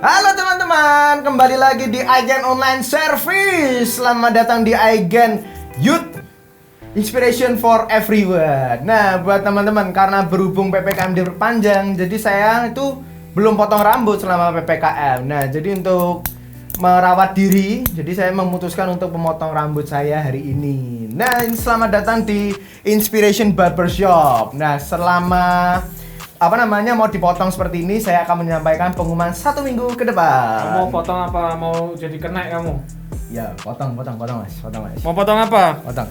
Halo teman-teman, kembali lagi di Aigen Online Service. Selamat datang di Aigen Youth Inspiration for Everyone. Nah, buat teman-teman, karena berhubung PPKM diperpanjang, jadi saya itu belum potong rambut selama PPKM. Nah, jadi untuk merawat diri, jadi saya memutuskan untuk memotong rambut saya hari ini. Nah, selamat datang di Inspiration Barbershop. Nah, selama mau dipotong seperti ini, saya akan menyampaikan pengumuman 1 minggu ke depan. Mau potong apa? Mau jadi kenek kamu? Ya, potong mas. Mau potong apa? Potong.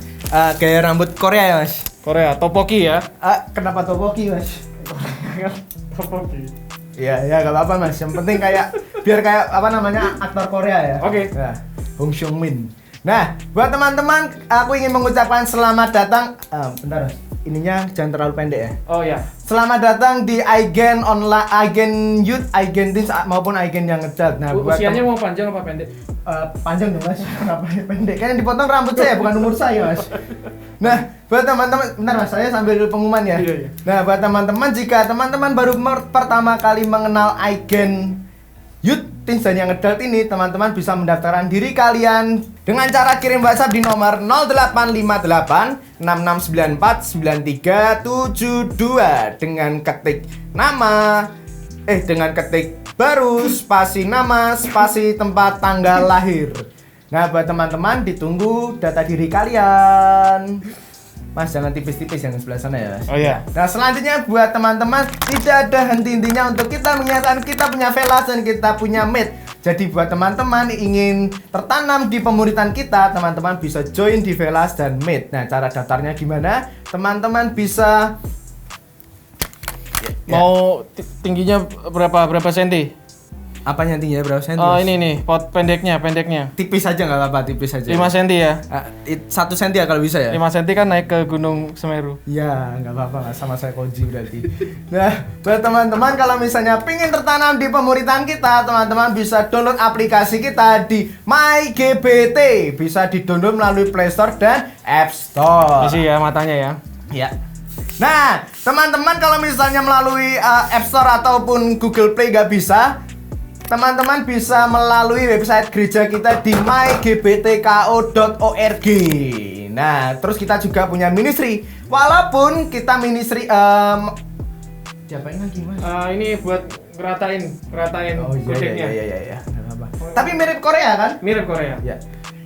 Gaya rambut Korea ya mas. Korea, topoki ya? Kenapa topoki mas? Topoki. Ya gak apa-apa mas. Yang penting biar kayak aktor Korea ya. Oke. Nah, Hong Seung Min. Nah, buat teman-teman, aku ingin mengucapkan selamat datang. Bentar mas. Ininya jangan terlalu pendek ya. Oh ya. Selamat datang di Aigen Online, Aigen Youth, Aigen Teens maupun Aigen yang ngedalt. Nah, usianya mau panjang apa pendek? Panjang dong mas, kenapa pendek? Kan yang dipotong rambut saya, bukan umur saya mas. Nah, buat teman-teman, bentar mas, saya sambil pengumuman ya. Iya. Nah, buat teman-teman, jika teman-teman baru pertama kali mengenal Aigen Youth Teens dan yang ngedalt ini, teman-teman bisa mendaftarkan diri kalian dengan cara kirim WhatsApp di nomor 0858 6694 9372 dengan ketik baru spasi nama spasi tempat tanggal lahir. Nah, buat teman-teman ditunggu data diri kalian. Mas, jangan tipis-tipis yang sebelah sana ya mas. Oh iya. Nah, selanjutnya buat teman-teman, tidak ada henti-hentinya untuk kita menyatakan kita punya velas dan kita punya mate. Jadi buat teman-teman ingin tertanam di pemuritan kita, teman-teman bisa join di velas dan mate. Nah, cara daftarnya gimana? Teman-teman bisa Mau tingginya berapa senti? apanya tingginya berapa senti? Oh, Mas? ini nih, pendeknya. Tipis aja nggak apa-apa, tipis aja. 5 senti ya? 1 senti ya kalau bisa ya? 5 senti kan naik ke Gunung Semeru. Ya, nggak apa-apa, sama saya Koji berarti. Nah, buat teman-teman kalau misalnya pingin tertanam di pemuritan kita, teman-teman bisa download aplikasi kita di MyGBT. Bisa di-download melalui Play Store dan App Store. Isi ya matanya ya. Ya. Nah, teman-teman kalau misalnya melalui App Store ataupun Google Play nggak bisa, teman-teman bisa melalui website gereja kita di mygbtko.org. Nah, terus kita juga punya ministry. Walaupun kita ministry diapain lagi, Mas? Ini buat ngeratain Oh godeknya. iya. Nggak apa-apa. Tapi mirip Korea kan? Mirip Korea. Ya.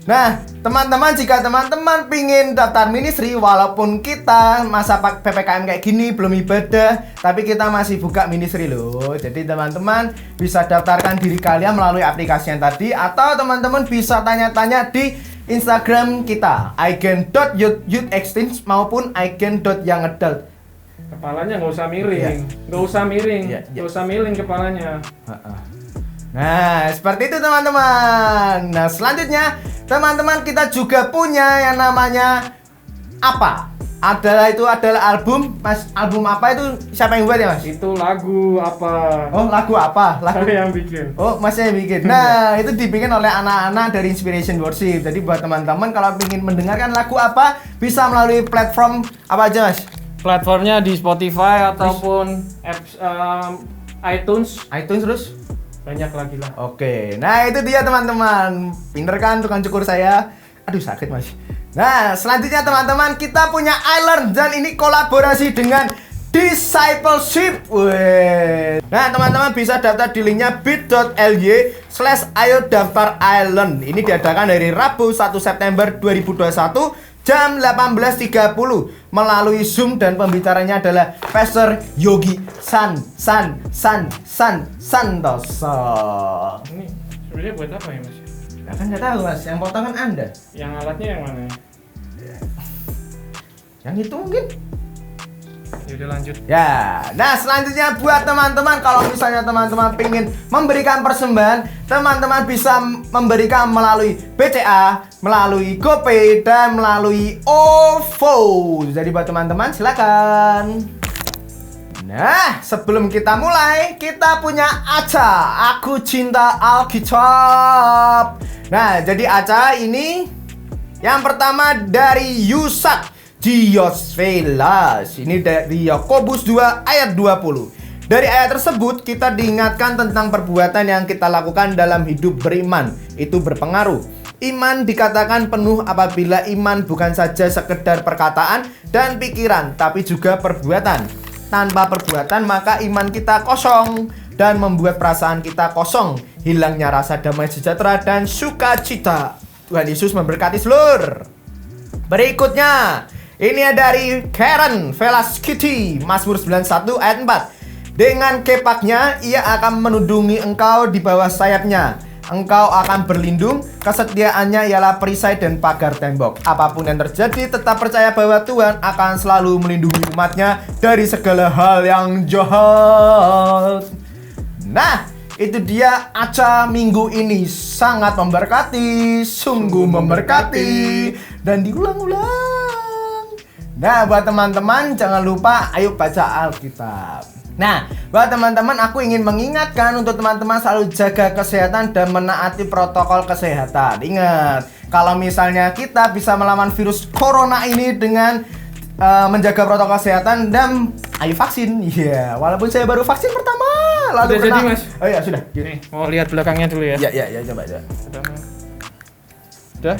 Nah, teman-teman, jika teman-teman pingin daftar ministry, walaupun kita masa PPKM kayak gini belum ibadah, tapi kita masih buka ministry loh. Jadi teman-teman bisa daftarkan diri kalian melalui aplikasi yang tadi, atau teman-teman bisa tanya-tanya di Instagram kita, aigen.youthextends maupun aigen.youngadult. Kepalanya nggak usah miring. Iya. Nggak usah miring. Iya. Nggak usah miring kepalanya. Nah, seperti itu teman-teman. Nah, selanjutnya teman-teman kita juga punya yang namanya apa? Adalah album, Mas. Album apa itu siapa yang buat ya, Mas? Itu lagu apa? Oh, lagu apa? Saya yang bikin. Oh, Masnya yang bikin. Nah, itu dibikin oleh anak-anak dari Inspiration Worship. Jadi buat teman-teman kalau ingin mendengarkan lagu apa, bisa melalui platform apa aja, Mas? Platformnya di Spotify ataupun apps iTunes. iTunes terus? Banyak lagi lah. Oke, nah itu dia teman-teman. Pinter kan tukang cukur saya? Aduh sakit mas. Nah selanjutnya teman-teman, kita punya iLearn dan ini kolaborasi dengan Discipleship. Weh. Nah teman-teman bisa daftar di linknya bit.ly/ayo daftar iLearn. Ini diadakan dari Rabu 1 September 2021 jam 18.30 melalui Zoom dan pembicaranya adalah Pastor Yogi Santoso. Ini sebenarnya buat apa ya mas? Nah, kan nggak tahu mas, yang potong kan Anda. Yang alatnya yang mana? Yang itu mungkin. Ya udah lanjut. Ya, nah selanjutnya buat teman-teman, kalau misalnya teman-teman ingin memberikan persembahan, teman-teman bisa memberikan melalui BCA, melalui GoPay, dan melalui OVO. Jadi buat teman-teman silakan. Nah, sebelum kita mulai, kita punya Aca, Aku Cinta Alkitab. Nah, jadi Aca ini yang pertama dari Yusak Dios Velas. Ini dari Yakobus 2 ayat 20. Dari ayat tersebut kita diingatkan tentang perbuatan yang kita lakukan dalam hidup beriman. Itu berpengaruh. Iman dikatakan penuh apabila iman bukan saja sekedar perkataan dan pikiran, tapi juga perbuatan. Tanpa perbuatan maka iman kita kosong dan membuat perasaan kita kosong. Hilangnya rasa damai sejahtera dan sukacita. Tuhan Yesus memberkati seluruh. Berikutnya, ini dari Karen Velaskiti, Mazmur 91 ayat 4. Dengan kepaknya ia akan menudungi engkau di bawah sayapnya. Engkau akan berlindung, kesetiaannya ialah perisai dan pagar tembok. Apapun yang terjadi, tetap percaya bahwa Tuhan akan selalu melindungi umatnya dari segala hal yang jahat. Nah, itu dia Aca minggu ini. Sangat memberkati, sungguh memberkati, dan diulang-ulang. Nah, buat teman-teman jangan lupa ayo baca Alkitab. Nah, buat teman-teman aku ingin mengingatkan untuk teman-teman selalu jaga kesehatan dan menaati protokol kesehatan. Ingat, kalau misalnya kita bisa melawan virus corona ini dengan menjaga protokol kesehatan dan ayo vaksin. Iya, walaupun saya baru vaksin pertama lalu Sudah jadi, Mas? Oh iya, sudah. Nih, mau lihat belakangnya dulu ya. Ya, coba. Udah?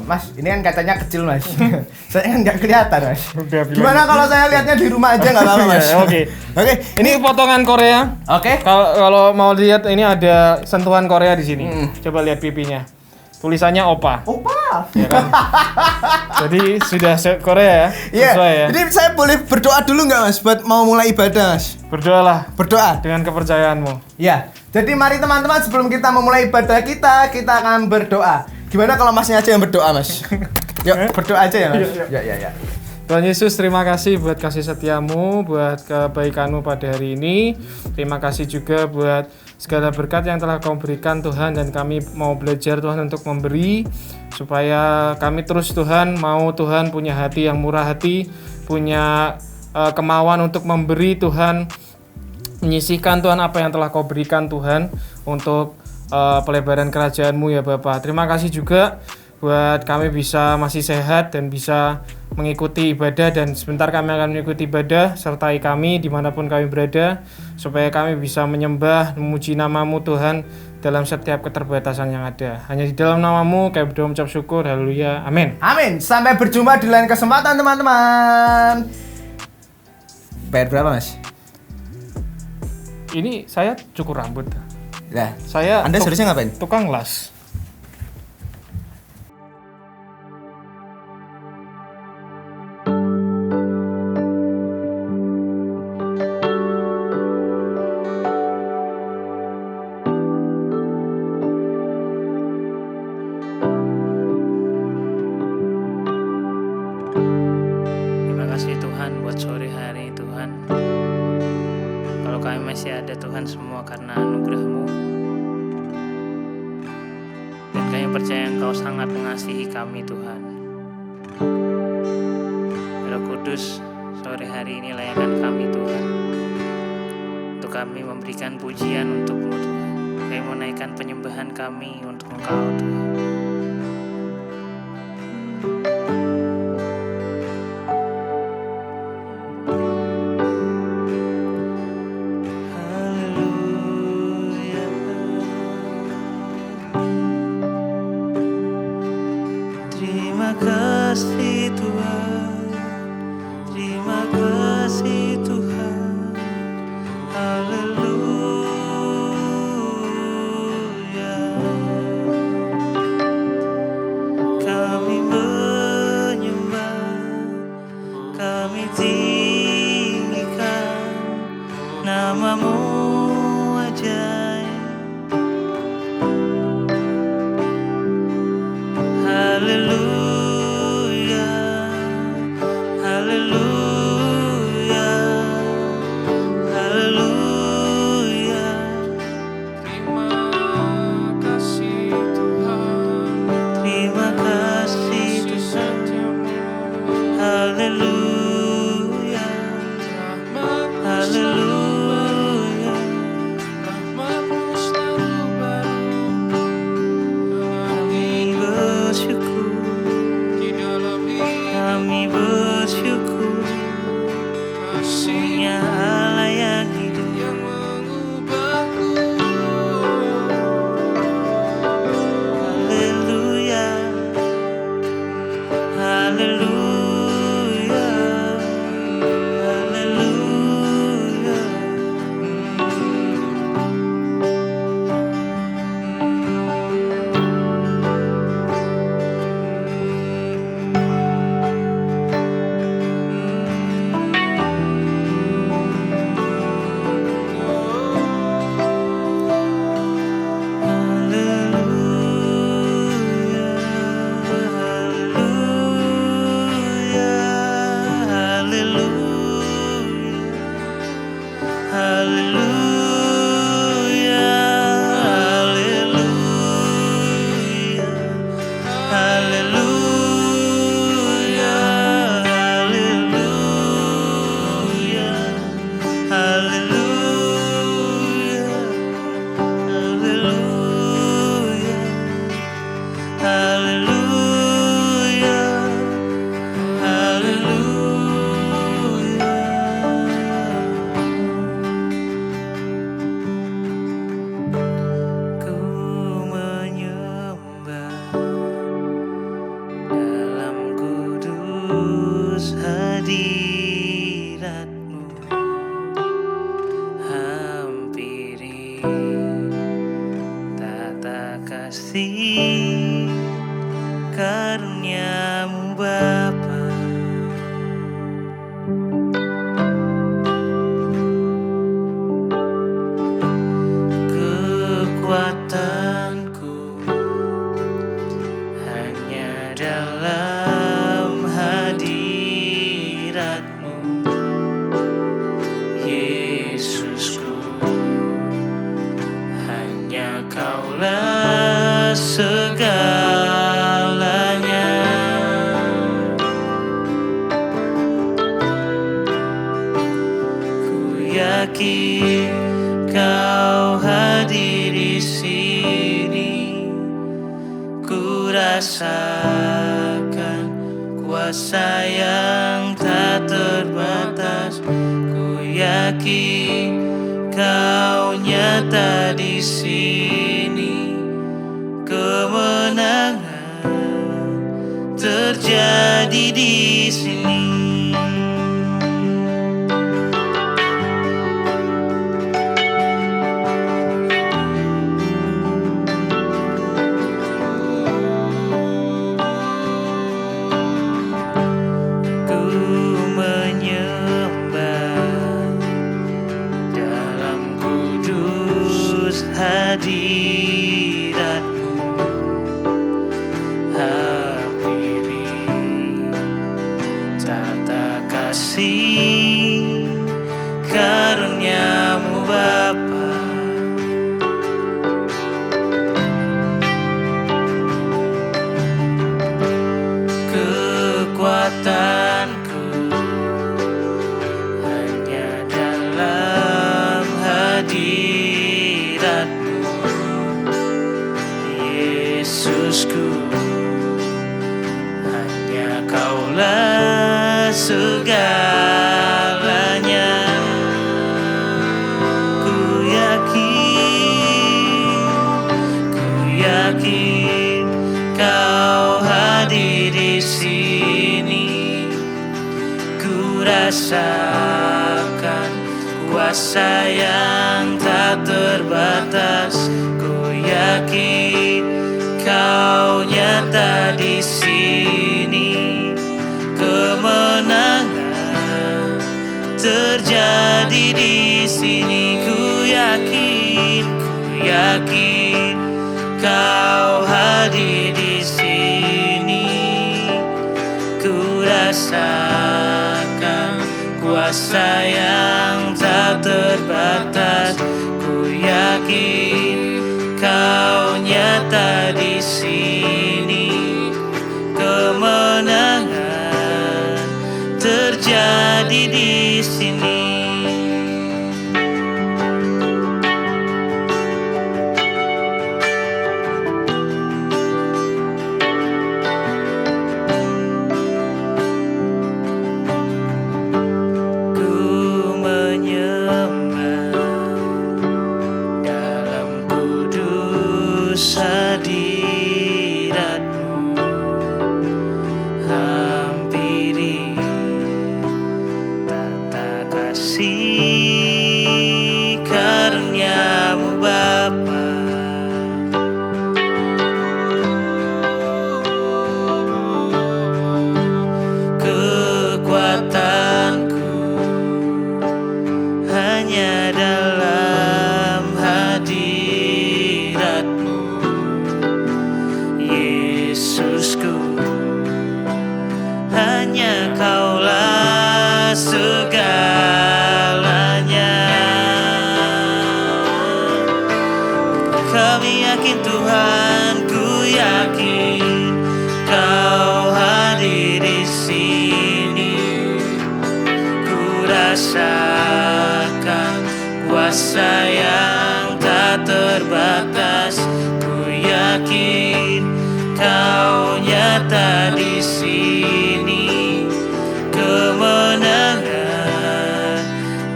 Mas, ini kan kacanya kecil, Mas. Saya kan nggak kelihatan, Mas. Udah bilang. Gimana kalau saya lihatnya di rumah aja nggak apa-apa, Mas? Oke. Ini potongan Korea. Oke. Kalau mau lihat ini ada sentuhan Korea di sini. Coba lihat pipinya. Tulisannya opa. Opa. Ya kan? Jadi sudah Korea ya. Iya. Sesuai ya. Jadi saya boleh berdoa dulu nggak, Mas, buat mau mulai ibadah, Mas? Berdoalah Berdoa. dengan kepercayaanmu. Ya. Jadi mari teman-teman sebelum kita memulai ibadah kita akan berdoa. Gimana kalau Masnya aja yang berdoa, Mas? Yuk, berdoa aja ya, Mas. Ya. Tuhan Yesus, terima kasih buat kasih setiamu, buat kebaikanmu pada hari ini. Terima kasih juga buat segala berkat yang telah kau berikan Tuhan, dan kami mau belajar Tuhan untuk memberi, supaya kami terus Tuhan mau Tuhan punya hati yang murah hati, punya kemauan untuk memberi Tuhan, menyisihkan Tuhan apa yang telah kau berikan Tuhan untuk pelebaran kerajaan-Mu ya Bapak. Terima kasih juga buat kami bisa masih sehat dan bisa mengikuti ibadah, dan sebentar kami akan mengikuti ibadah. Sertai kami dimanapun kami berada, supaya kami bisa menyembah, memuji nama-Mu Tuhan dalam setiap keterbatasan yang ada. Hanya di dalam nama-Mu kami berdoa mengucap syukur. Haleluya, amin. Amin. Sampai berjumpa di lain kesempatan, teman-teman. Bayar berapa, Mas? Ini saya cukur rambut. Lah, Saya Anda seharusnya ngapain? tukang las. Terima kasih Tuhan buat sore hari Tuhan. Kalau kami masih ada Tuhan, semua karena anugerah-Mu. Dan kami percaya Engkau sangat mengasihi kami Tuhan. Roh Kudus, sore hari ini layakkan kami Tuhan, untuk kami memberikan pujian untuk-Mu Tuhan. Kami menaikkan penyembahan kami untuk Engkau Tuhan. Terima kasih Tuhan, terima kasih Tuhan, haleluya. Kami menyembah, kami tinggikan nama-Mu ajaib. Haleluya, haleluya, haleluya. Terima kasih Tuhan. Terima kasih Tuhan. Haleluya, haleluya. Rahmat-Mu selalu baru. Kami bersyukur, Di dalam kami bersyukur. kasih Punya Allah yang kudus hadirat-Mu, hampiri tata kasih karunia-Mu Bapa. Kekuatanku hanya dalam hadirat-Mu, Yesusku, hanya Kaulah segalanya. Ku yakin Kau hadir di sini, ku rasakan kuasa yang tak terbatas. Ku yakin Kau nyata di sini, kemenangan terjadi di sini. Hadirat-Mu, hampiri tata kasih karunia-Mu Bapa. Kekuatanku hanya dalam hadirat-Mu, Yesusku, hanya Kaulah segalanya. Ku yakin Kau hadir di sini, ku rasakan kuasa yang tak terbatas. Ku yakin Kau nyata di sini, kemenangan terjadi di sini. Ku yakin Kau hadir di sini, ku rasakan kuasa yang tak terbatas. Ku yakin Kau nyata di sini, kemenangan terjadi di sini. Hadirat-Mu, hampiri tata kasih karunia-Mu Bapa. Kekuatanku hanya dalam hadirat-Mu, Yesusku, hanya Kaulah segalanya. Kami yakin Tuhan, ku yakin Kau hadir di sini, ku rasakan kuasa yang tak terbatas. Ku yakin Kau nyata di sini, kemenangan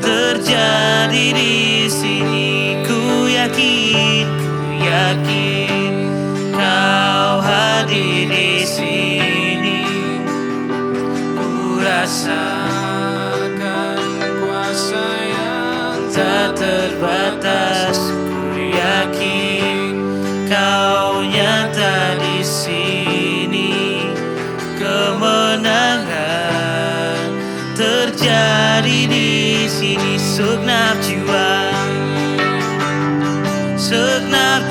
terjadi di sini. Ku yakin Kau hadir di sini, rasakan kuasa yang tak terbatas. Ku yakin Kau nyata di sini. Kemenangan terjadi di sini. Segenap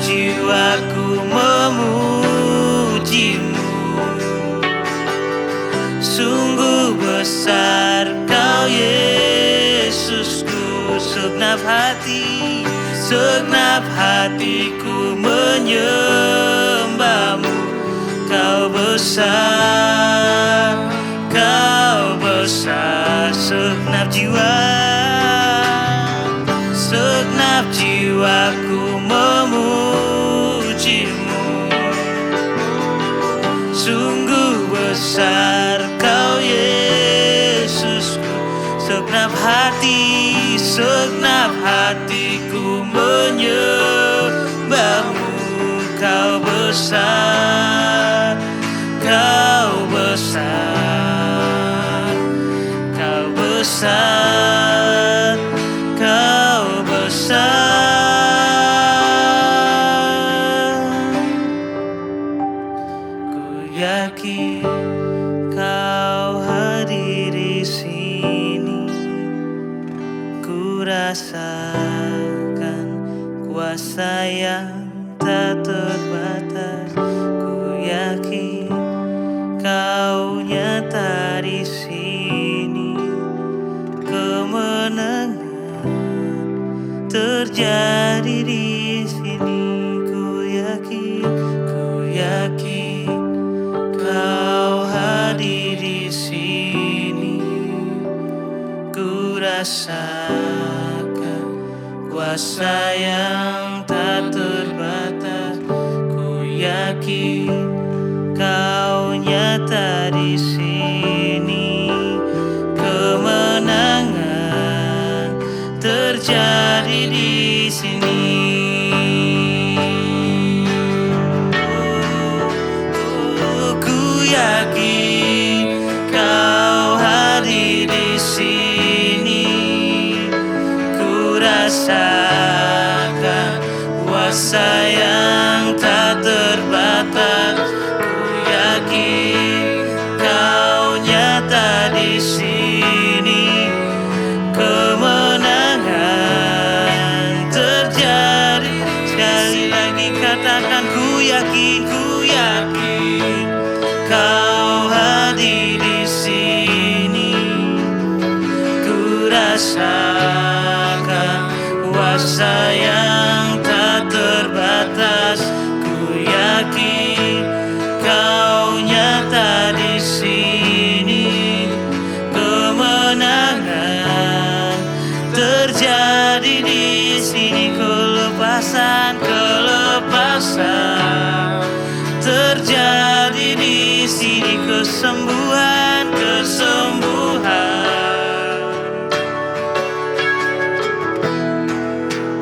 jiwaku memujimu. Sungguh besar Kau Yesusku. Segenap hatiku menyembahmu. Kau besar, Kau besar. Segenap jiwaku memujimu. Sungguh besar Kau Yesusku. Segenap hatiku menyembahmu. Kau besar, Kau besar. Kau besar, Kau besar. Ku yakin Kau hadir di sini. Ku rasakan kuasa yang tak terbatas. Ku yakin Kau nyata di sini. Kemenangan terjadi di sini. Ku yakin Kau hadir di sini. Ku rasakan kuasa yang tak terbatas. Ku yakin Kau nyata di sini. Kemenangan terjadi di sini. Ku yakin Kau hadir di sini. Ku rasakan kuasa yang tak terbatas. Ku yakin Kau nyata di sini. Kemenangan terjadi. Sekali lagi katakan ku yakin Kau hadir di sini. Ku rasakan kuasa yang tak terbatas. Ku yakin Kau nyata di sini. Kemenangan terjadi di sini. Kelepasan terjadi di sini. Kesembuhan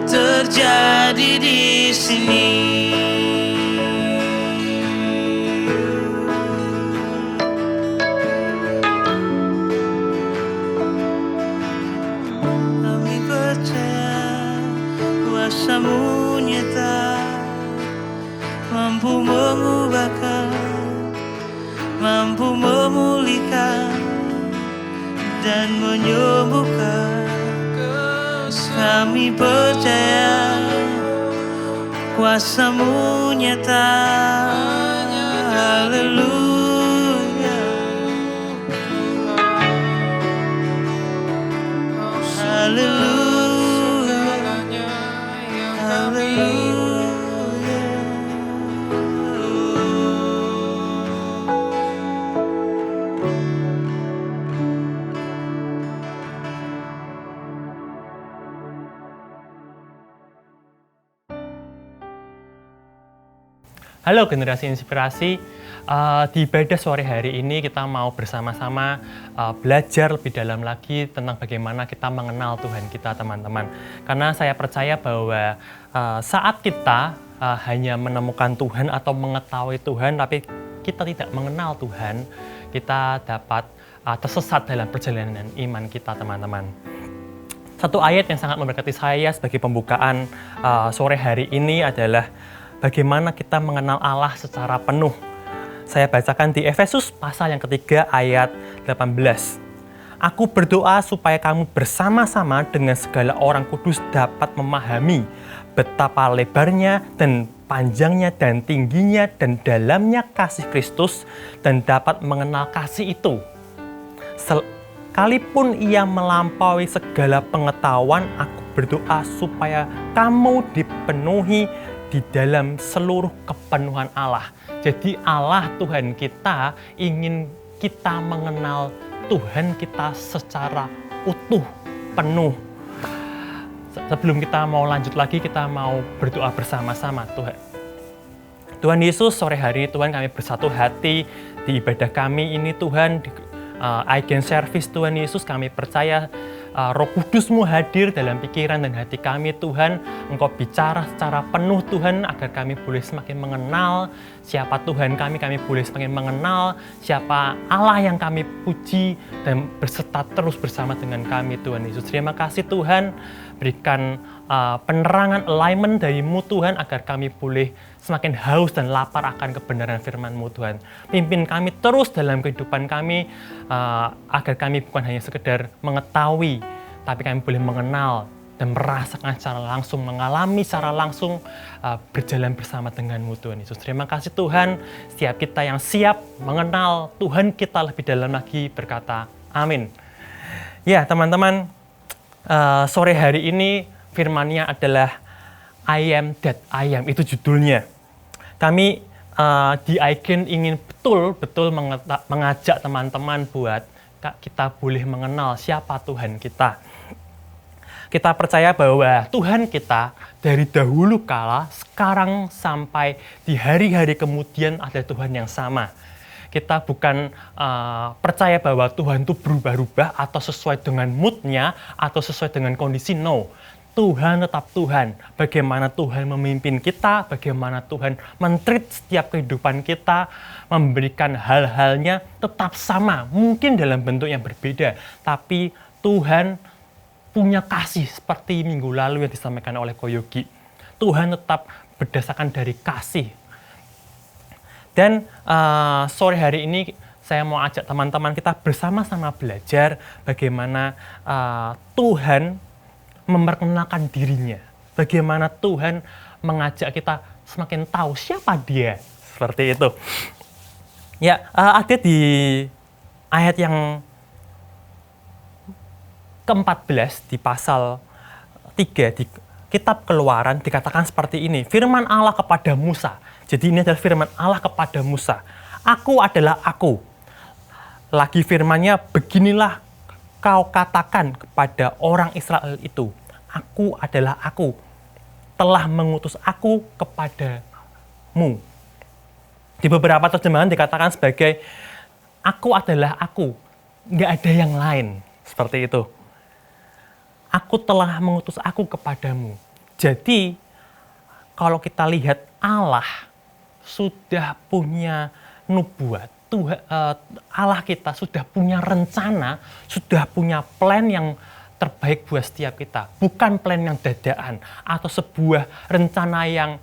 terjadi di sini. Kami percaya kuasa-Mu nyata, mampu mengubahkan, mampu memulihkan dan menyembuhkan. Kami percaya kuasa-Mu nyata. Haleluya, haleluya, haleluya. Halo Generasi Inspirasi, di ibadah sore hari ini kita mau bersama-sama belajar lebih dalam lagi tentang bagaimana kita mengenal Tuhan kita, teman-teman. Karena saya percaya bahwa saat kita hanya menemukan Tuhan atau mengetahui Tuhan, tapi kita tidak mengenal Tuhan, kita dapat tersesat dalam perjalanan iman kita, teman-teman. Satu ayat yang sangat memberkati saya sebagai pembukaan sore hari ini adalah bagaimana kita mengenal Allah secara penuh. Saya bacakan di Efesus pasal yang ketiga ayat 18. Aku berdoa supaya kamu bersama-sama dengan segala orang kudus dapat memahami betapa lebarnya dan panjangnya dan tingginya dan dalamnya kasih Kristus dan dapat mengenal kasih itu. Sekalipun ia melampaui segala pengetahuan, aku berdoa supaya kamu dipenuhi di dalam seluruh kepenuhan Allah. Jadi Allah Tuhan kita ingin kita mengenal Tuhan kita secara utuh, penuh. Sebelum kita mau lanjut lagi, kita mau berdoa bersama-sama. Tuhan Yesus, sore hari ini Tuhan kami bersatu hati di ibadah kami ini Tuhan, di iGen Service Tuhan Yesus, kami percaya Roh Kudus-Mu hadir dalam pikiran dan hati kami Tuhan. Engkau bicara secara penuh Tuhan agar kami boleh semakin mengenal siapa Tuhan kami boleh semakin mengenal siapa Allah yang kami puji dan berserta terus bersama dengan kami Tuhan Yesus. Terima kasih Tuhan, berikan penerangan alignment dari-Mu Tuhan agar kami boleh semakin haus dan lapar akan kebenaran firman-Mu Tuhan. Pimpin kami terus dalam kehidupan kami agar kami bukan hanya sekedar mengetahui, tapi kami boleh mengenal dan merasakan secara langsung, mengalami secara langsung berjalan bersama dengan-Mu Tuhan Yesus. Terima kasih Tuhan, setiap kita yang siap mengenal Tuhan kita lebih dalam lagi berkata amin. Ya teman-teman, sore hari ini firman-Nya adalah I am that I am, itu judulnya. Kami di iGen ingin betul-betul mengajak teman-teman buat kita boleh mengenal siapa Tuhan kita. Kita percaya bahwa Tuhan kita dari dahulu kala, sekarang sampai di hari-hari kemudian ada Tuhan yang sama. Kita bukan percaya bahwa Tuhan itu berubah-ubah atau sesuai dengan mood-nya atau sesuai dengan kondisi, no. Tuhan tetap Tuhan. Bagaimana Tuhan memimpin kita, bagaimana Tuhan men-treat setiap kehidupan kita, memberikan hal-halnya tetap sama. Mungkin dalam bentuk yang berbeda, tapi Tuhan punya kasih seperti minggu lalu yang disampaikan oleh Ko Yogi. Tuhan tetap berdasarkan dari kasih. Dan sore hari ini saya mau ajak teman-teman kita bersama-sama belajar bagaimana Tuhan memperkenalkan dirinya. Bagaimana Tuhan mengajak kita semakin tahu siapa Dia. Seperti itu. Ya, ada di ayat yang ke-14 di pasal 3 di kitab Keluaran dikatakan seperti ini. Firman Allah kepada Musa. Jadi ini adalah firman Allah kepada Musa. Aku adalah aku. Lagi firman-Nya, beginilah kau katakan kepada orang Israel itu, aku adalah aku, telah mengutus aku kepadamu. Di beberapa terjemahan dikatakan sebagai, aku adalah aku, nggak ada yang lain. Seperti itu. Aku telah mengutus aku kepadamu. Jadi, kalau kita lihat Allah sudah punya nubuat, Allah kita sudah punya rencana, sudah punya plan yang terbaik buat setiap kita. Bukan plan yang dadaan atau sebuah rencana yang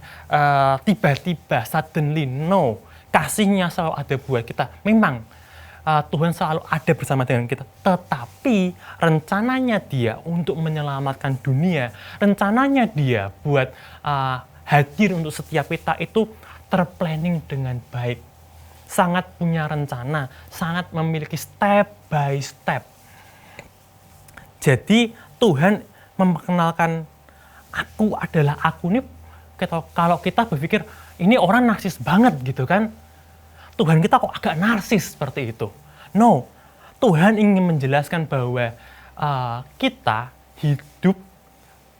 tiba-tiba, suddenly, no. Kasihnya selalu ada buat kita. Memang Tuhan selalu ada bersama dengan kita. Tetapi rencananya Dia untuk menyelamatkan dunia, rencananya Dia buat hadir untuk setiap kita itu terplanning dengan baik. Sangat punya rencana, sangat memiliki step by step. Jadi Tuhan memperkenalkan aku adalah aku. Ini kalau kita berpikir ini orang narsis banget gitu kan. Tuhan kita kok agak narsis seperti itu. No, Tuhan ingin menjelaskan bahwa kita hidup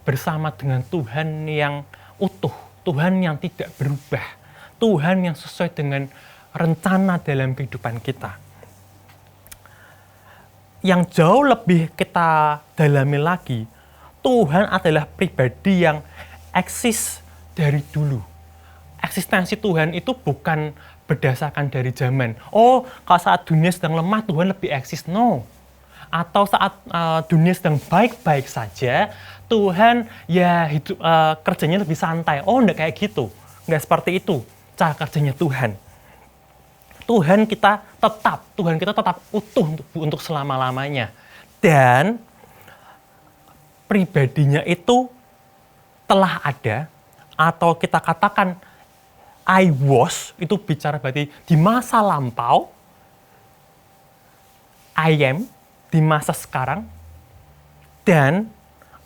bersama dengan Tuhan yang utuh, Tuhan yang tidak berubah, Tuhan yang sesuai dengan rencana dalam kehidupan kita. Yang jauh lebih kita dalami lagi, Tuhan adalah pribadi yang eksis dari dulu. Eksistensi Tuhan itu bukan berdasarkan dari zaman. Oh, kalau saat dunia sedang lemah, Tuhan lebih eksis. No. Atau saat dunia sedang baik-baik saja, Tuhan ya kerjanya lebih santai. Oh, enggak kayak gitu. Enggak seperti itu cara kerjanya Tuhan. Tuhan kita tetap utuh untuk selama-lamanya. Dan pribadinya itu telah ada, atau kita katakan I was, itu bicara berarti di masa lampau, I am, di masa sekarang, dan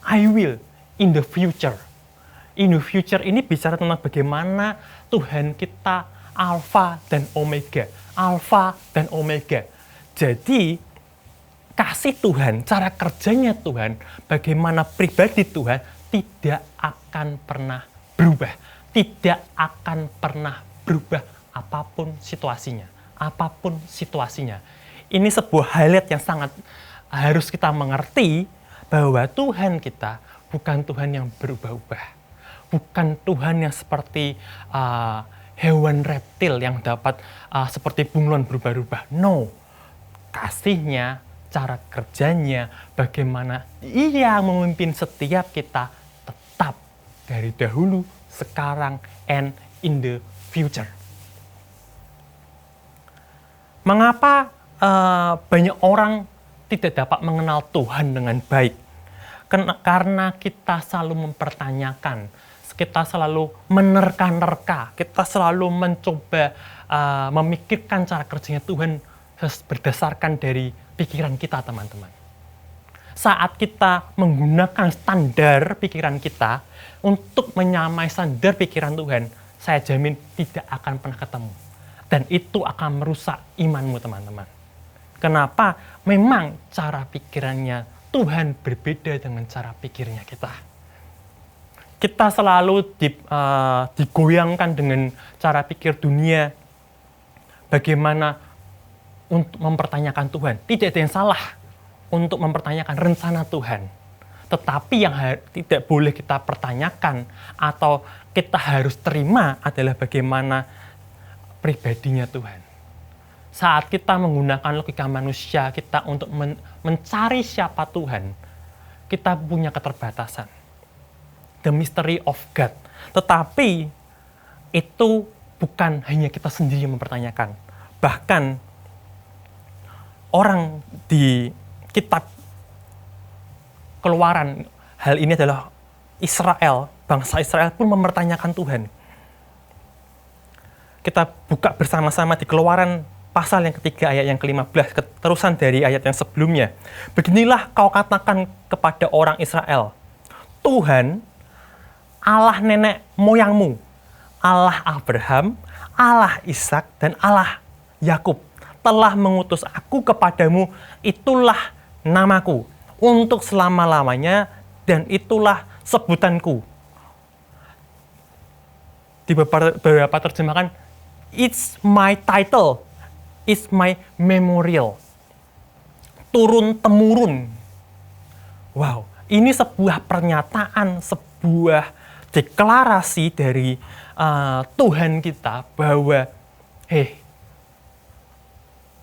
I will in the future. In the future ini bicara tentang bagaimana Tuhan kita Alfa dan Omega. Alfa dan Omega. Jadi, kasih Tuhan, cara kerjanya Tuhan, bagaimana pribadi Tuhan, tidak akan pernah berubah. Tidak akan pernah berubah apapun situasinya. Apapun situasinya. Ini sebuah highlight yang sangat harus kita mengerti bahwa Tuhan kita bukan Tuhan yang berubah-ubah. Bukan Tuhan yang seperti hewan reptil yang dapat seperti bunglon berubah-ubah. No. Kasihnya, cara kerjanya, bagaimana Ia memimpin setiap kita tetap dari dahulu, sekarang, and in the future. Mengapa banyak orang tidak dapat mengenal Tuhan dengan baik? Karena kita selalu mempertanyakan, kita selalu menerka-nerka, kita selalu mencoba memikirkan cara kerjanya Tuhan berdasarkan dari pikiran kita, teman-teman. Saat kita menggunakan standar pikiran kita untuk menyamai standar pikiran Tuhan, saya jamin tidak akan pernah ketemu. Dan itu akan merusak imanmu, teman-teman. Kenapa? Memang cara pikirannya Tuhan berbeda dengan cara pikirnya kita. Kita selalu digoyangkan dengan cara pikir dunia, bagaimana untuk mempertanyakan Tuhan. Tidak ada yang salah untuk mempertanyakan rencana Tuhan. Tetapi yang tidak boleh kita pertanyakan atau kita harus terima adalah bagaimana pribadinya Tuhan. Saat kita menggunakan logika manusia kita untuk mencari siapa Tuhan, kita punya keterbatasan. The mystery of God. Tetapi itu bukan hanya kita sendiri yang mempertanyakan. Bahkan orang di kitab Keluaran, hal ini adalah Israel, bangsa Israel pun mempertanyakan Tuhan. Kita buka bersama-sama di Keluaran pasal yang ketiga ayat yang ke-15, keterusan dari ayat yang sebelumnya. Beginilah kau katakan kepada orang Israel, Tuhan, Allah nenek moyangmu, Allah Abraham, Allah Ishak, dan Allah Yakub telah mengutus aku kepadamu, itulah namaku untuk selama-lamanya, dan itulah sebutanku. Di beberapa terjemahan, it's my title, it's my memorial. Turun-temurun. Wow, ini sebuah pernyataan, sebuah deklarasi dari Tuhan kita bahwa,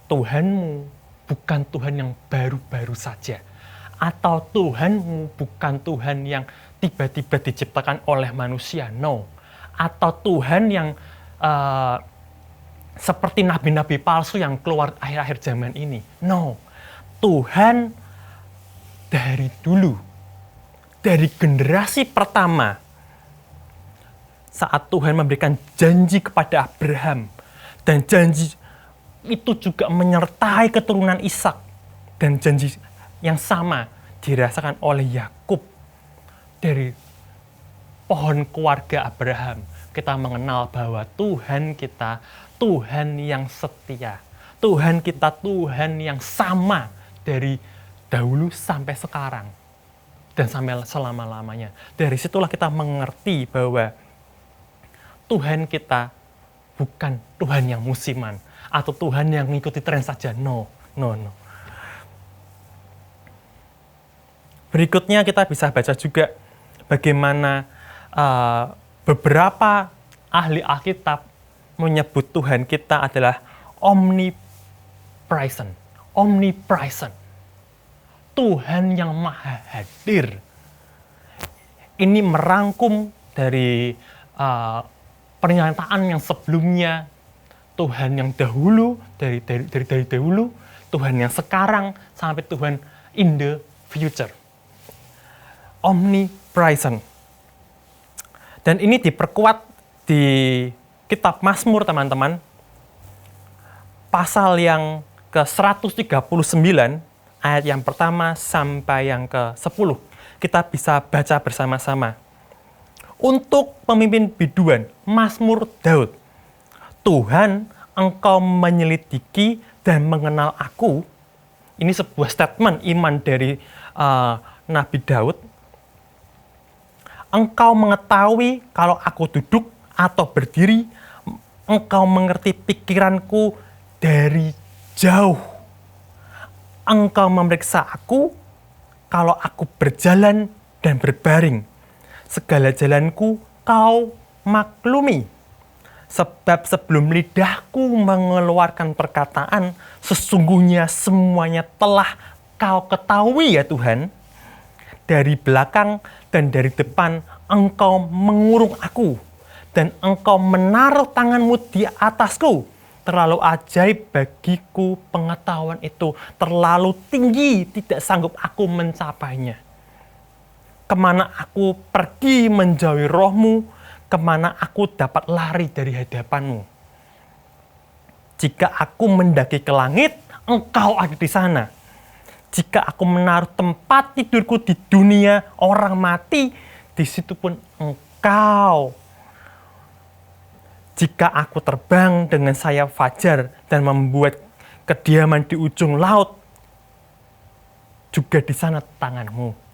Tuhanmu bukan Tuhan yang baru-baru saja. Atau Tuhanmu bukan Tuhan yang tiba-tiba diciptakan oleh manusia. No. Atau Tuhan yang seperti nabi-nabi palsu yang keluar akhir-akhir zaman ini. No. Tuhan dari dulu. Dari generasi pertama. Saat Tuhan memberikan janji kepada Abraham. Dan janji itu juga menyertai keturunan Ishak. Dan janji yang sama dirasakan oleh Yakub. Dari pohon keluarga Abraham, kita mengenal bahwa Tuhan kita, Tuhan yang setia. Tuhan kita, Tuhan yang sama dari dahulu sampai sekarang. Dan sampai selama-lamanya. Dari situlah kita mengerti bahwa Tuhan kita bukan Tuhan yang musiman. Atau Tuhan yang mengikuti tren saja. No. Berikutnya kita bisa baca juga bagaimana beberapa ahli Alkitab menyebut Tuhan kita adalah omnipresent. Omnipresent. Tuhan yang maha hadir. Ini merangkum dari pernyataan yang sebelumnya, Tuhan yang dahulu, dari dahulu, Tuhan yang sekarang, sampai Tuhan in the future. Omnipresent. Dan ini diperkuat di kitab Mazmur, teman-teman. Pasal yang ke-139, ayat yang pertama sampai yang ke-10. Kita bisa baca bersama-sama. Untuk pemimpin biduan, Mazmur Daud. Tuhan, Engkau menyelidiki dan mengenal aku. Ini sebuah statement iman dari Nabi Daud. Engkau mengetahui kalau aku duduk atau berdiri. Engkau mengerti pikiranku dari jauh. Engkau memeriksa aku kalau aku berjalan dan berbaring. Segala jalanku kau maklumi. Sebab sebelum lidahku mengeluarkan perkataan, sesungguhnya semuanya telah kau ketahui ya Tuhan. Dari belakang dan dari depan engkau mengurung aku. Dan engkau menaruh tanganmu di atasku. Terlalu ajaib bagiku pengetahuan itu. Terlalu tinggi, tidak sanggup aku mencapainya. Kemana aku pergi menjauhi rohmu, kemana aku dapat lari dari hadapanmu. Jika aku mendaki ke langit, engkau ada di sana. Jika aku menaruh tempat tidurku di dunia orang mati, di situ pun engkau. Jika aku terbang dengan sayap fajar dan membuat kediaman di ujung laut, juga di sana tanganmu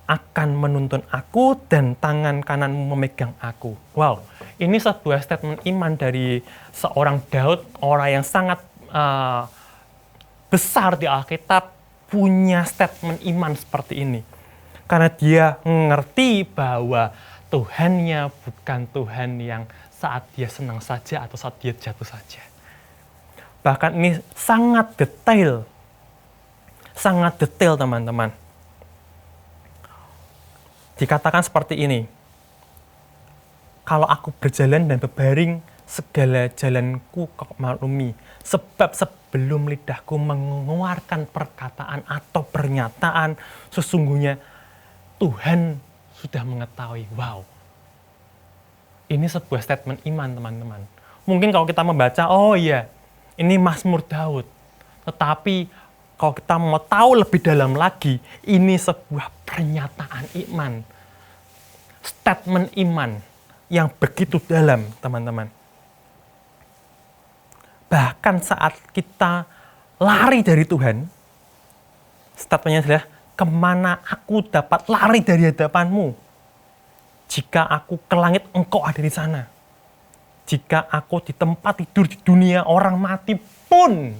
akan menuntun aku dan tangan kananmu memegang aku. Wow, ini sebuah statement iman dari seorang Daud, orang yang sangat besar di Alkitab, punya statement iman seperti ini. Karena dia mengerti bahwa Tuhannya bukan Tuhan yang saat dia senang saja atau saat dia jatuh saja. Bahkan ini sangat detail teman-teman. Dikatakan seperti ini, kalau aku berjalan dan berbaring, segala jalanku kau maklumi. Sebab sebelum lidahku mengeluarkan perkataan atau pernyataan, sesungguhnya Tuhan sudah mengetahui. Wow. Ini sebuah statement iman, teman-teman. Mungkin kalau kita membaca, oh iya, ini Mazmur Daud. Tetapi kalau kita mau tahu lebih dalam lagi, ini sebuah pernyataan iman. Statement iman yang begitu dalam, teman-teman. Bahkan saat kita lari dari Tuhan, statementnya adalah, kemana aku dapat lari dari hadapanmu? Jika aku ke langit, engkau ada di sana. Jika aku di tempat tidur di dunia orang mati pun,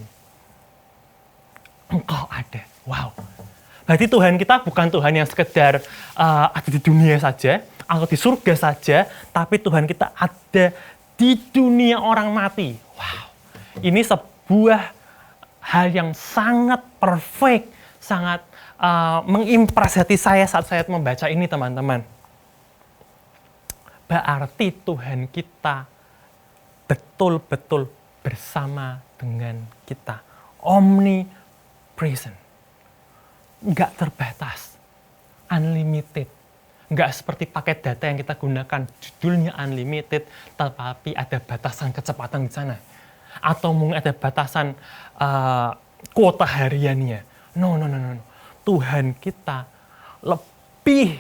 engkau ada. Wow. Berarti Tuhan kita bukan Tuhan yang sekedar ada di dunia saja, atau di surga saja, tapi Tuhan kita ada di dunia orang mati. Wow. Ini sebuah hal yang sangat perfect, sangat mengimpress hati saya saat saya membaca ini, teman-teman. Berarti Tuhan kita betul-betul bersama dengan kita. Omnipresent. Nggak terbatas. Unlimited. Nggak seperti paket data yang kita gunakan, judulnya unlimited, tetapi ada batasan kecepatan di sana. Atau mungkin ada batasan kuota hariannya. No. Tuhan kita lebih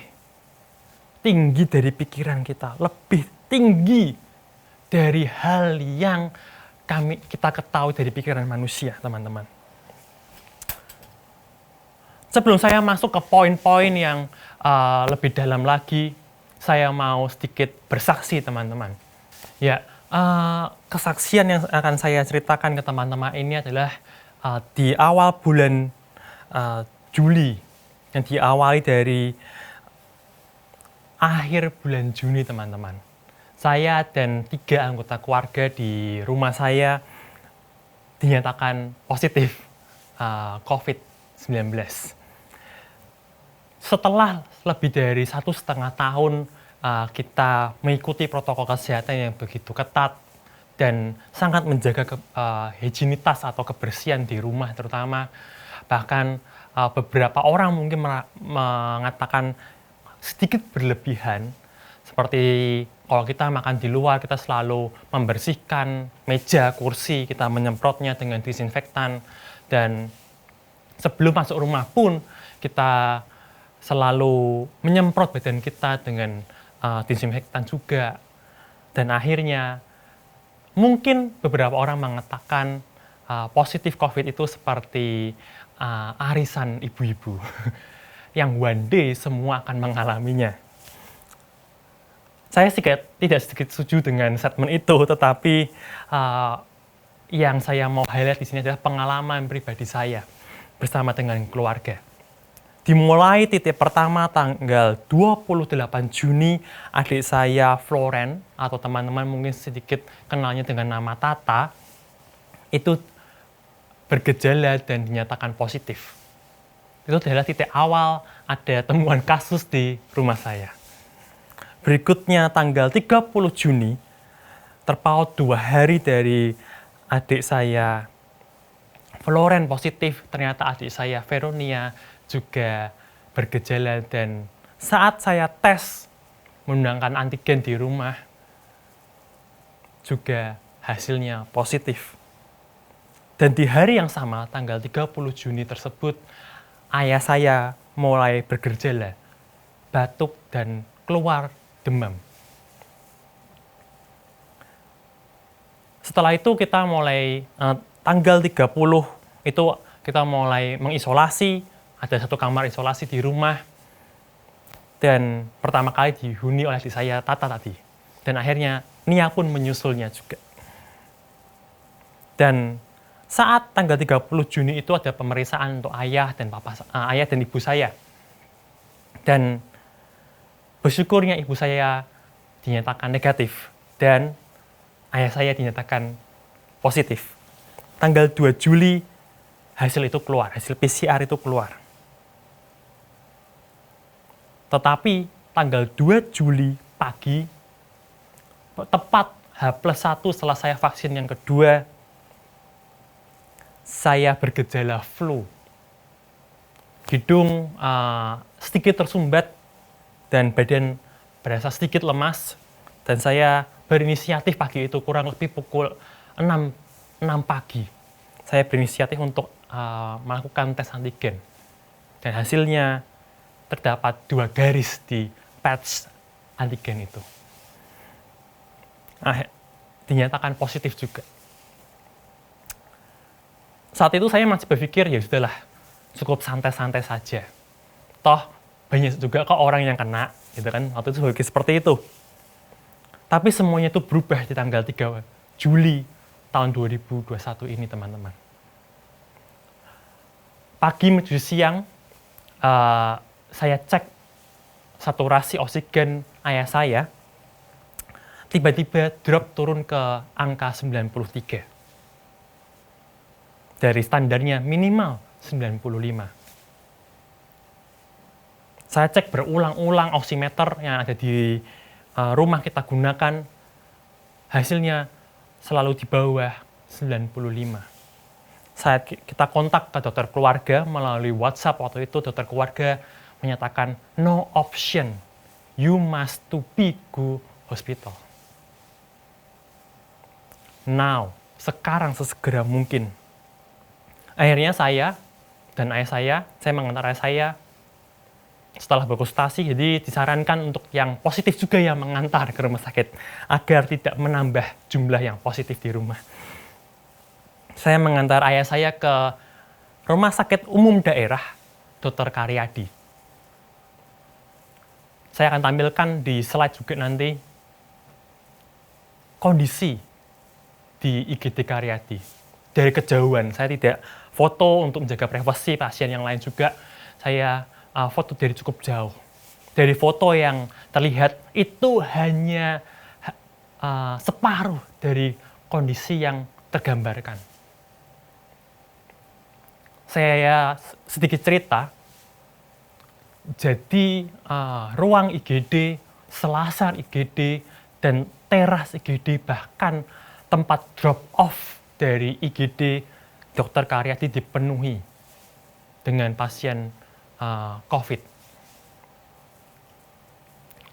tinggi dari pikiran kita, lebih tinggi dari hal yang kita ketahui dari pikiran manusia, teman-teman. Sebelum saya masuk ke poin-poin yang lebih dalam lagi, saya mau sedikit bersaksi, teman-teman. Ya, kesaksian yang akan saya ceritakan ke teman-teman ini adalah di awal bulan Juli, yang diawali dari akhir bulan Juni, teman-teman. saya dan 3 anggota keluarga di rumah saya dinyatakan positif COVID-19. Setelah lebih dari 1,5 tahun kita mengikuti protokol kesehatan yang begitu ketat dan sangat menjaga higienitas atau kebersihan di rumah terutama, bahkan beberapa orang mungkin mengatakan sedikit berlebihan, seperti kalau kita makan di luar, kita selalu membersihkan meja, kursi, kita menyemprotnya dengan disinfektan. Dan sebelum masuk rumah pun, kita selalu menyemprot badan kita dengan disinfektan juga. Dan akhirnya, mungkin beberapa orang mengatakan positif COVID itu seperti arisan ibu-ibu, yang one day semua akan mengalaminya. Saya tidak sedikit setuju dengan statement itu, tetapi yang saya mau highlight di sini adalah pengalaman pribadi saya bersama dengan keluarga. Dimulai titik pertama tanggal 28 Juni, adik saya Floren, atau teman-teman mungkin sedikit kenalnya dengan nama Tata, itu bergejala dan dinyatakan positif. Itu adalah titik awal ada temuan kasus di rumah saya. Berikutnya tanggal 30 Juni, terpaut 2 hari dari adik saya Floren positif, ternyata adik saya Veronia juga bergejala, dan saat saya tes menggunakan antigen di rumah, juga hasilnya positif. Dan di hari yang sama, tanggal 30 Juni tersebut, ayah saya mulai bergejala, batuk dan keluar demam. Setelah itu kita mulai tanggal 30 itu kita mulai mengisolasi, ada 1 kamar isolasi di rumah, dan pertama kali dihuni oleh adik saya Tata tadi, dan akhirnya Nia pun menyusulnya juga. Dan saat tanggal 30 Juni itu ada pemeriksaan untuk ayah dan ibu saya, dan bersyukurnya ibu saya dinyatakan negatif dan ayah saya dinyatakan positif. Tanggal 2 Juli hasil itu keluar, hasil PCR itu keluar. Tetapi tanggal 2 Juli pagi, tepat H+1 setelah saya vaksin yang kedua, saya bergejala flu. Hidung sedikit tersumbat dan badan berasa sedikit lemas, dan saya berinisiatif pagi itu kurang lebih pukul 6 pagi. Saya berinisiatif untuk melakukan tes antigen, dan hasilnya terdapat 2 garis di patch antigen itu. Dinyatakan positif juga. Saat itu saya masih berpikir, ya sudahlah, cukup santai-santai saja. Toh banyak juga kok orang yang kena, gitu kan. Waktu itu seperti itu. Tapi semuanya itu berubah di tanggal 3 Juli tahun 2021 ini, teman-teman. Pagi menuju siang, saya cek saturasi oksigen ayah saya, tiba-tiba drop turun ke angka 93. Dari standarnya minimal 95. Saya cek berulang-ulang oximeter yang ada di rumah kita gunakan, hasilnya selalu di bawah 95. Saat kita kontak ke dokter keluarga melalui WhatsApp waktu itu, dokter keluarga menyatakan no option, you must to be go hospital. Now, sekarang sesegera mungkin. Akhirnya saya dan ayah saya mengantar ayah saya setelah berkonsultasi, jadi disarankan untuk yang positif juga yang mengantar ke rumah sakit agar tidak menambah jumlah yang positif di rumah. Saya mengantar ayah saya ke Rumah Sakit Umum Daerah Dr. Karyadi. Saya akan tampilkan di slide juga nanti kondisi di IGD Karyadi. Dari kejauhan, saya tidak foto untuk menjaga privasi pasien yang lain juga. Saya foto dari cukup jauh. Dari foto yang terlihat itu hanya separuh dari kondisi yang tergambarkan. Saya sedikit cerita, jadi ruang IGD, selasar IGD, dan teras IGD, bahkan tempat drop off dari IGD Dr. Karyadi dipenuhi dengan pasien COVID.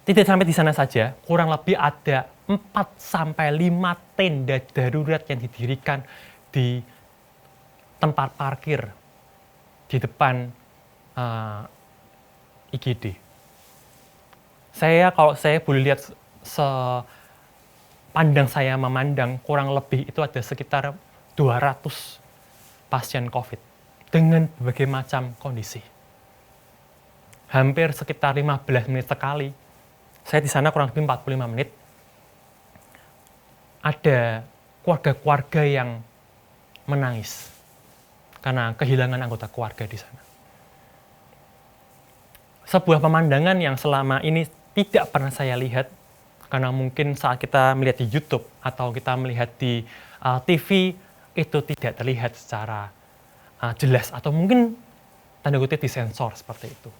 Tidak sampai di sana saja, kurang lebih ada 4-5 tenda darurat yang didirikan di tempat parkir di depan IGD. Kalau saya boleh lihat sepandang saya memandang, kurang lebih itu ada sekitar 200 pasien COVID dengan berbagai macam kondisi. Hampir sekitar 15 menit sekali, saya di sana kurang lebih 45 menit, ada keluarga-keluarga yang menangis karena kehilangan anggota keluarga di sana. Sebuah pemandangan yang selama ini tidak pernah saya lihat, karena mungkin saat kita melihat di YouTube atau kita melihat di TV, itu tidak terlihat secara jelas, atau mungkin tanda kutip disensor seperti itu.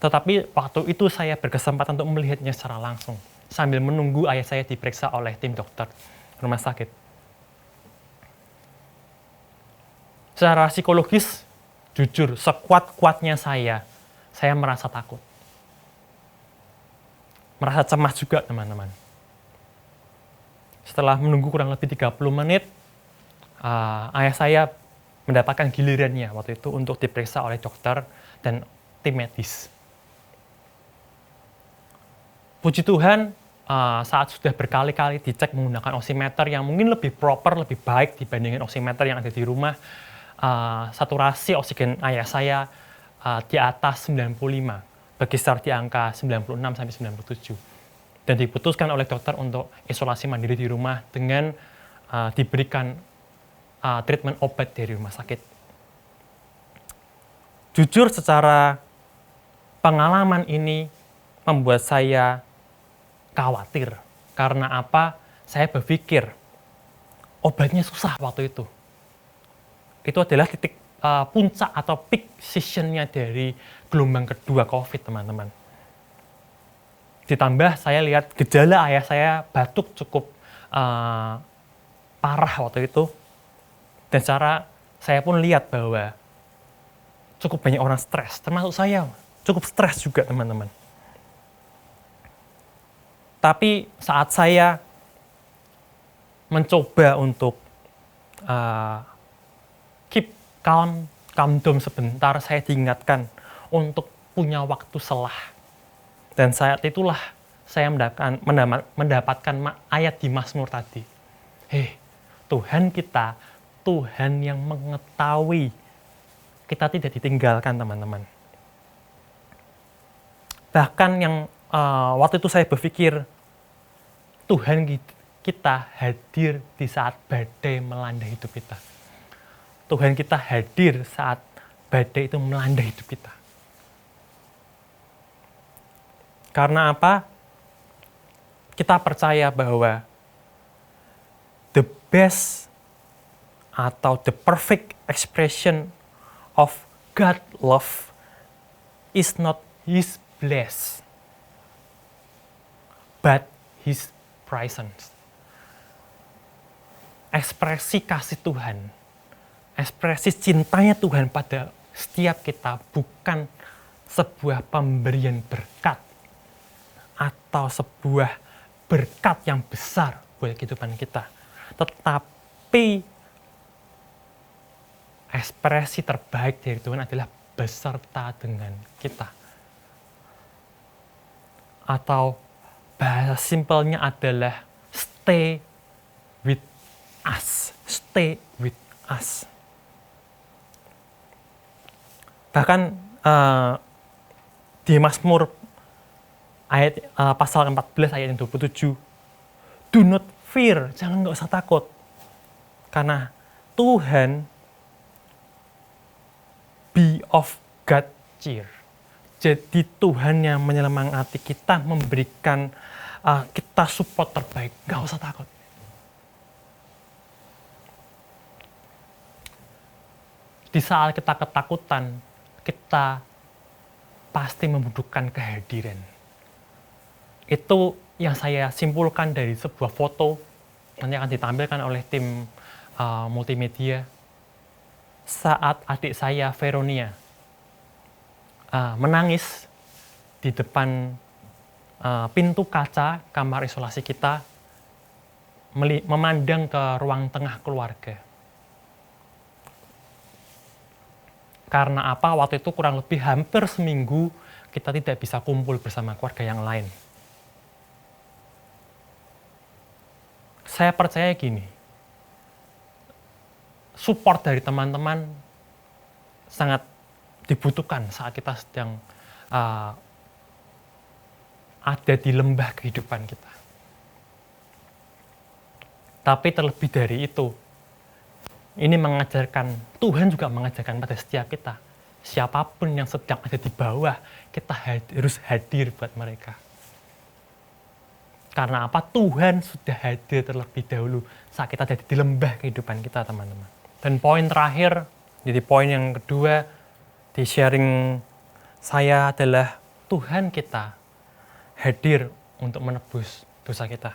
Tetapi waktu itu saya berkesempatan untuk melihatnya secara langsung, sambil menunggu ayah saya diperiksa oleh tim dokter rumah sakit. Secara psikologis, jujur, sekuat-kuatnya saya merasa takut. Merasa cemas juga, teman-teman. Setelah menunggu kurang lebih 30 menit, ayah saya mendapatkan gilirannya waktu itu untuk diperiksa oleh dokter dan tim medis. Puji Tuhan, saat sudah berkali-kali dicek menggunakan oximeter yang mungkin lebih proper, lebih baik dibandingkan oximeter yang ada di rumah, saturasi oksigen ayah saya di atas 95, berkisar di angka 96-97. Dan diputuskan oleh dokter untuk isolasi mandiri di rumah dengan diberikan treatment obat dari rumah sakit. Jujur, secara pengalaman ini membuat saya khawatir. Karena apa? Saya berpikir obatnya susah waktu itu. Itu adalah titik puncak atau peak season-nya dari gelombang kedua COVID, teman-teman. Ditambah saya lihat gejala ayah saya batuk cukup parah waktu itu. Dan saya pun lihat bahwa cukup banyak orang stres, termasuk saya cukup stres juga, teman-teman. Tapi saat saya mencoba untuk keep calm down sebentar, saya diingatkan untuk punya waktu selah. Dan saat itulah saya mendapatkan ayat di Mazmur tadi. Tuhan kita, Tuhan yang mengetahui kita tidak ditinggalkan, teman-teman. Bahkan yang waktu itu saya berpikir, Tuhan kita hadir di saat badai melanda hidup kita. Tuhan kita hadir saat badai itu melanda hidup kita. Karena apa? Kita percaya bahwa the best atau the perfect expression of God love is not His bless, but His presence. Ekspresi kasih Tuhan, ekspresi cintanya Tuhan pada setiap kita bukan sebuah pemberian berkat atau sebuah berkat yang besar buat kehidupan kita, tetapi ekspresi terbaik dari Tuhan adalah beserta dengan kita. Atau bahasa simpelnya adalah stay with us. Stay with us. Bahkan di Mazmur ayat pasal 14 ayat 27, do not fear, nggak usah takut. Karena Tuhan be of God cheer. Jadi Tuhan yang menyemangati kita, memberikan kita support terbaik. Nggak usah takut. Di saat kita ketakutan, kita pasti membutuhkan kehadiran. Itu yang saya simpulkan dari sebuah foto, nanti akan ditampilkan oleh tim multimedia. Saat adik saya, Veronia, menangis di depan pintu kaca kamar isolasi kita, memandang ke ruang tengah keluarga. Karena apa? Waktu itu kurang lebih hampir seminggu kita tidak bisa kumpul bersama keluarga yang lain. Saya percaya gini, support dari teman-teman sangat dibutuhkan saat kita sedang ada di lembah kehidupan kita. Tapi terlebih dari itu, ini mengajarkan, Tuhan juga mengajarkan pada setiap kita, siapapun yang sedang ada di bawah, kita harus hadir buat mereka. Karena apa? Tuhan sudah hadir terlebih dahulu saat kita ada di lembah kehidupan kita, teman-teman. Dan poin terakhir, jadi poin yang kedua di sharing saya adalah Tuhan kita hadir untuk menebus dosa kita.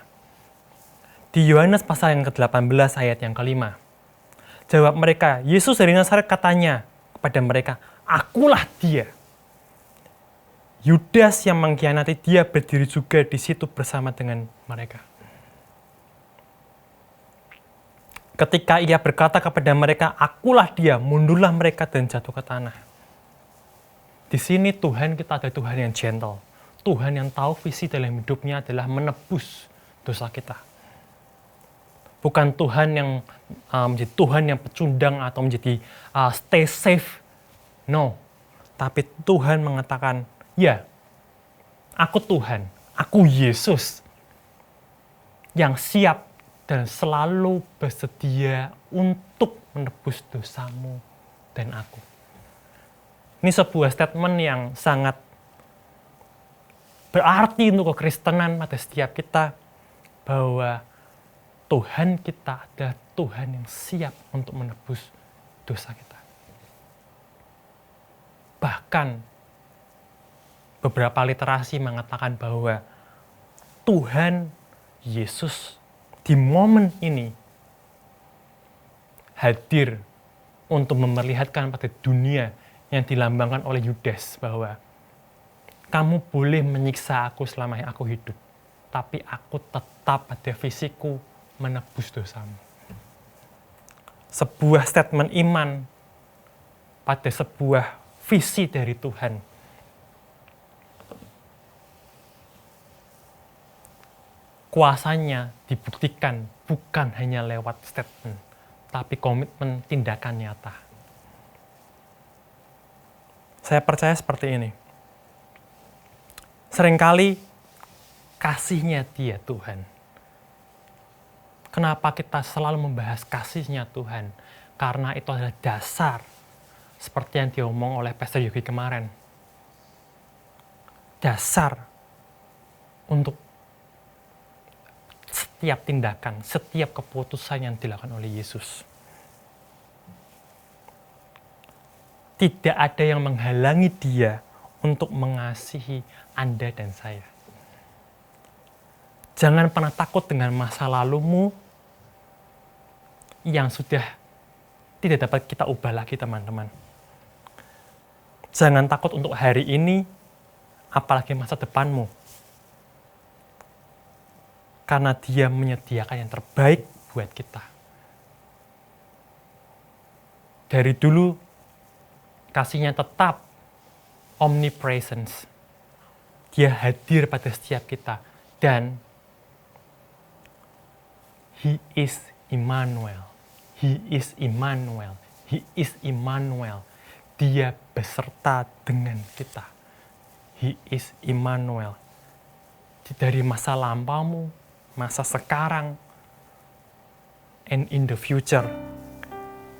Di Yohanes pasal yang ke-18 ayat yang ke-5, jawab mereka, Yesus dari Nazaret katanya kepada mereka, akulah dia. Yudas yang mengkhianati dia berdiri juga di situ bersama dengan mereka. Ketika ia berkata kepada mereka, akulah dia, mundurlah mereka dan jatuh ke tanah. Di sini Tuhan kita ada Tuhan yang gentle. Tuhan yang tahu visi dalam hidupnya adalah menebus dosa kita. Bukan Tuhan yang menjadi Tuhan yang pecundang atau menjadi stay safe. No. Tapi Tuhan mengatakan, ya, aku Tuhan, aku Yesus yang siap dan selalu bersedia untuk menebus dosamu dan aku. Ini sebuah statement yang sangat berarti untuk kekristenan pada setiap kita, bahwa Tuhan kita adalah Tuhan yang siap untuk menebus dosa kita. Bahkan beberapa literasi mengatakan bahwa Tuhan Yesus di momen ini hadir untuk memperlihatkan pada dunia yang dilambangkan oleh Yudas bahwa kamu boleh menyiksa aku selama yang aku hidup, tapi aku tetap pada visiku menebus dosamu. Sebuah statement iman pada sebuah visi dari Tuhan. Kuasanya dibuktikan bukan hanya lewat statement, tapi komitmen tindakan nyata. Saya percaya seperti ini. Seringkali kasihnya dia Tuhan. Kenapa kita selalu membahas kasihnya Tuhan? Karena itu adalah dasar, seperti yang diomong oleh Pastor Yogi kemarin. Dasar untuk setiap tindakan, setiap keputusan yang dilakukan oleh Yesus. Tidak ada yang menghalangi dia untuk mengasihi Anda dan saya. Jangan pernah takut dengan masa lalumu yang sudah tidak dapat kita ubah lagi, teman-teman. Jangan takut untuk hari ini, apalagi masa depanmu. Karena dia menyediakan yang terbaik buat kita. Dari dulu, kasihnya tetap omnipresence. Dia hadir pada setiap kita. Dan He is Immanuel. He is Immanuel. He is Immanuel. Dia beserta dengan kita. He is Immanuel. Dari masa lampaumu, masa sekarang, and in the future,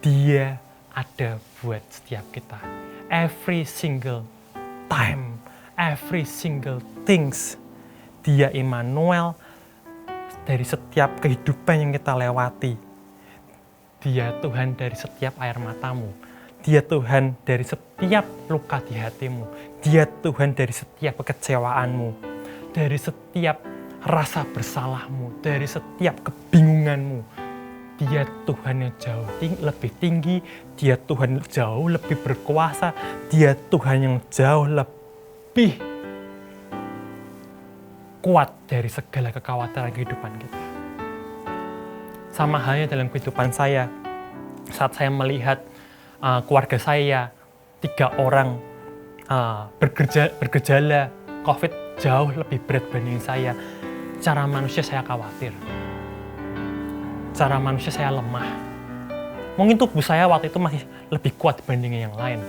dia ada buat setiap kita. Every single time, every single things, Dia Immanuel dari setiap kehidupan yang kita lewati. Dia Tuhan dari setiap air matamu. Dia Tuhan dari setiap luka di hatimu. Dia Tuhan dari setiap kekecewaanmu. Dari setiap rasa bersalahmu. Dari setiap kebingunganmu. Dia Tuhan yang jauh lebih tinggi. Dia Tuhan jauh lebih berkuasa. Dia Tuhan yang jauh lebih kuat dari segala kekhawatiran kehidupan kita. Sama halnya dalam kehidupan saya, saat saya melihat keluarga saya, 3 orang bergejala COVID jauh lebih berat dibanding saya. Secara manusia saya khawatir. Secara manusia saya lemah. Mungkin tubuh saya waktu itu masih lebih kuat dibanding yang lain.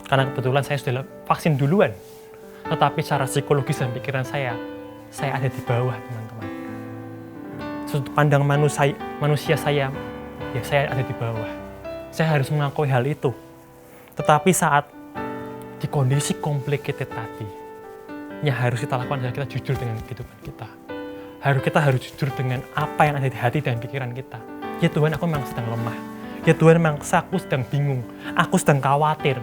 Karena kebetulan saya sudah vaksin duluan. Tetapi secara psikologis dan pikiran saya ada di bawah, teman-teman. Sudut pandang manusia saya, ya saya ada di bawah. Saya harus mengakui hal itu. Tetapi saat di kondisi complicated tadi, yang harus kita lakukan adalah kita jujur dengan kehidupan kita. Kita harus jujur dengan apa yang ada di hati dan pikiran kita. Ya Tuhan, aku memang sedang lemah. Ya Tuhan, memang aku sedang bingung. Aku sedang khawatir.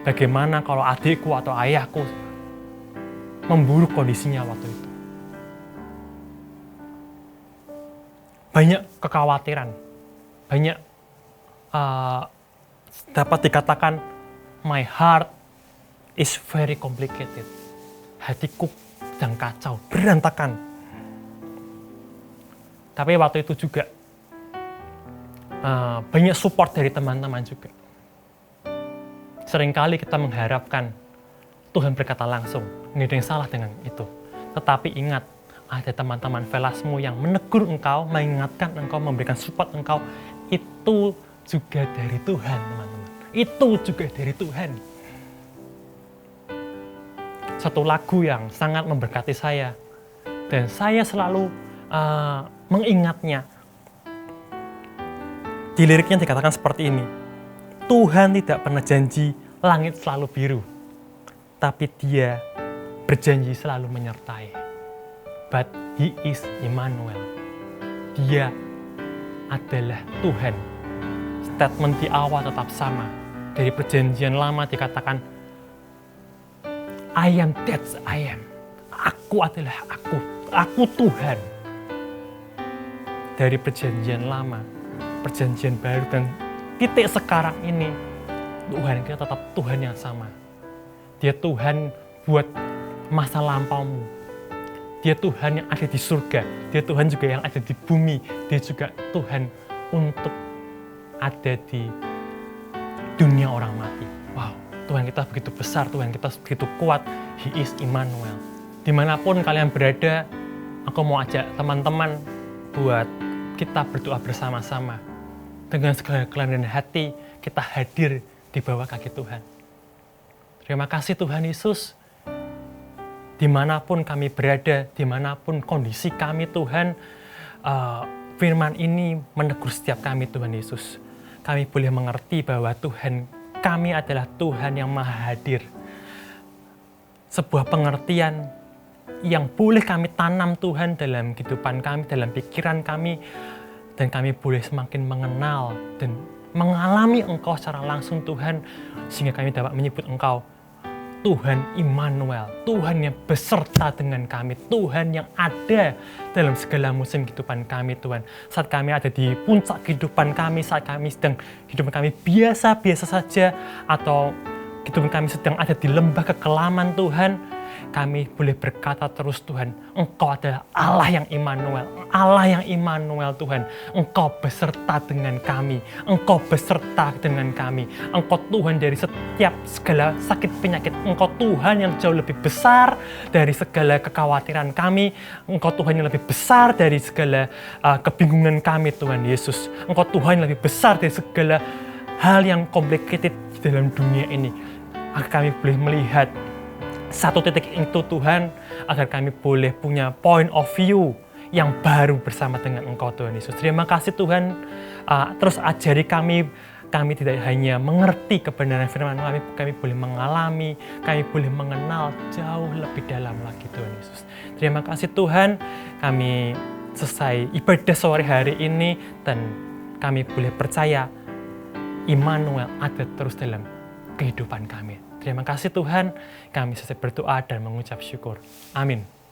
Bagaimana kalau adikku atau ayahku memburuk kondisinya waktu itu? Banyak kekhawatiran, banyak dapat dikatakan my heart is very complicated. Hatiku sedang kacau, berantakan. Tapi waktu itu juga banyak support dari teman-teman juga. Seringkali kita mengharapkan Tuhan berkata langsung, nggak ada yang salah dengan itu. Tetapi ingat, ada teman-teman velasmu yang menegur engkau, mengingatkan engkau, memberikan support engkau. Itu juga dari Tuhan, teman-teman. Itu juga dari Tuhan. Satu lagu yang sangat memberkati saya. Dan saya selalu mengingatnya. Di liriknya dikatakan seperti ini. Tuhan tidak pernah janji langit selalu biru. Tapi Dia berjanji selalu menyertai. But He is Immanuel. Dia adalah Tuhan. Statement di awal tetap sama. Dari perjanjian lama dikatakan, I am that I am. Aku adalah aku. Aku Tuhan. Dari perjanjian lama, perjanjian baru, dan titik sekarang ini, Tuhan kita tetap Tuhan yang sama. Dia Tuhan buat masa lampaumu. Dia Tuhan yang ada di surga. Dia Tuhan juga yang ada di bumi. Dia juga Tuhan untuk ada di dunia orang mati. Wow, Tuhan kita begitu besar, Tuhan kita begitu kuat. He is Immanuel. Dimanapun kalian berada, aku mau ajak teman-teman buat kita berdoa bersama-sama. Dengan segala kerendahan hati, kita hadir di bawah kaki Tuhan. Terima kasih Tuhan Yesus. Dimanapun kami berada, dimanapun kondisi kami Tuhan, firman ini menegur setiap kami Tuhan Yesus. Kami boleh mengerti bahwa Tuhan kami adalah Tuhan yang maha hadir. Sebuah pengertian yang boleh kami tanam Tuhan dalam kehidupan kami, dalam pikiran kami, dan kami boleh semakin mengenal dan mengalami Engkau secara langsung Tuhan, sehingga kami dapat menyebut Engkau Tuhan Immanuel, Tuhan yang beserta dengan kami, Tuhan yang ada dalam segala musim kehidupan kami Tuhan. Saat kami ada di puncak kehidupan kami, saat kami sedang kehidupan kami biasa-biasa saja, atau kehidupan kami sedang ada di lembah kekelaman Tuhan, kami boleh berkata terus Tuhan, Engkau adalah Allah yang Immanuel, Allah yang Immanuel Tuhan. Engkau beserta dengan kami, Engkau beserta dengan kami. Engkau Tuhan dari setiap segala sakit penyakit. Engkau Tuhan yang jauh lebih besar dari segala kekhawatiran kami. Engkau Tuhan yang lebih besar dari segala kebingungan kami Tuhan Yesus. Engkau Tuhan yang lebih besar dari segala hal yang complicated di dalam dunia ini. Agar kami boleh melihat satu titik itu Tuhan, agar kami boleh punya point of view yang baru bersama dengan Engkau Tuhan Yesus. Terima kasih Tuhan, terus ajari kami kami tidak hanya mengerti kebenaran firman kami boleh mengalami, kami boleh mengenal jauh lebih dalam lagi Tuhan Yesus. Terima kasih Tuhan, kami selesai ibadah sore hari ini dan kami boleh percaya Immanuel ada terus dalam kehidupan kami. Terima kasih Tuhan, kami selesai berdoa dan mengucap syukur. Amin.